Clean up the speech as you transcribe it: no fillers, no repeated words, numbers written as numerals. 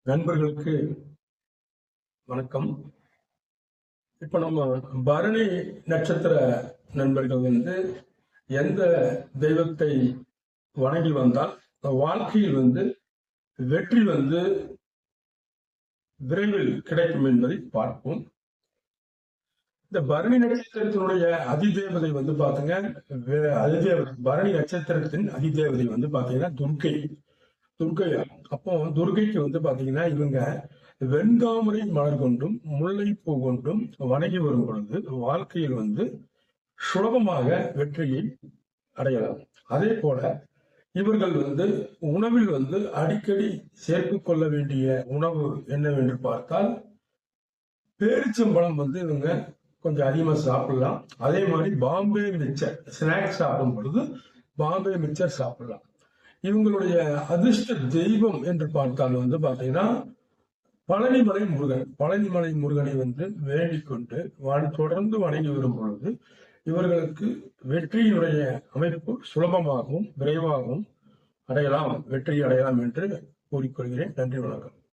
நண்பர்களுக்கு வணக்கம். இப்ப நம்ம பரணி நட்சத்திர நண்பர்கள் எந்த தெய்வத்தை வணங்கி வந்தால் வாழ்க்கையில் வெற்றி விரைவில் கிடைக்கும் என்பதை பார்ப்போம். இந்த பரணி நட்சத்திரத்தினுடைய அதிதேவதை பாத்தீங்க, அதிதேவதை பரணி நட்சத்திரத்தின் அதிதேவதை பாத்தீங்கன்னா துர்க்கை. அப்போ துர்க்கைக்கு பாத்தீங்கன்னா இவங்க வெண்தாமரை மலர் கொண்டும் முல்லைப்பூ கொண்டும் வணங்கி வரும் பொழுது வாழ்க்கையில் சுலபமாக வெற்றியை அடையலாம். அதே போல இவர்கள் உணவில் அடிக்கடி சேர்த்து கொள்ள வேண்டிய உணவு என்னவென்று பார்த்தால் பேரிச்சம்பழம் இவங்க கொஞ்சம் அதிகமா சாப்பிடலாம். அதே மாதிரி பாம்பே மிக்சர் ஸ்நாக்ஸ் சாப்பிடும் பொழுது பாம்பே மிக்சர் சாப்பிடலாம். இவங்களுடைய அதிர்ஷ்ட தெய்வம் என்று பார்த்தால் பாத்தீங்கன்னா பழனிமலை முருகனை வேண்டிக் கொண்டு தொடர்ந்து வணங்கி வரும் பொழுது இவர்களுக்கு வெற்றியினுடைய அமைப்பு சுலபமாகவும் விரைவாகவும் வெற்றி அடையலாம் என்று கூறிக்கொள்கிறேன். நன்றி, வணக்கம்.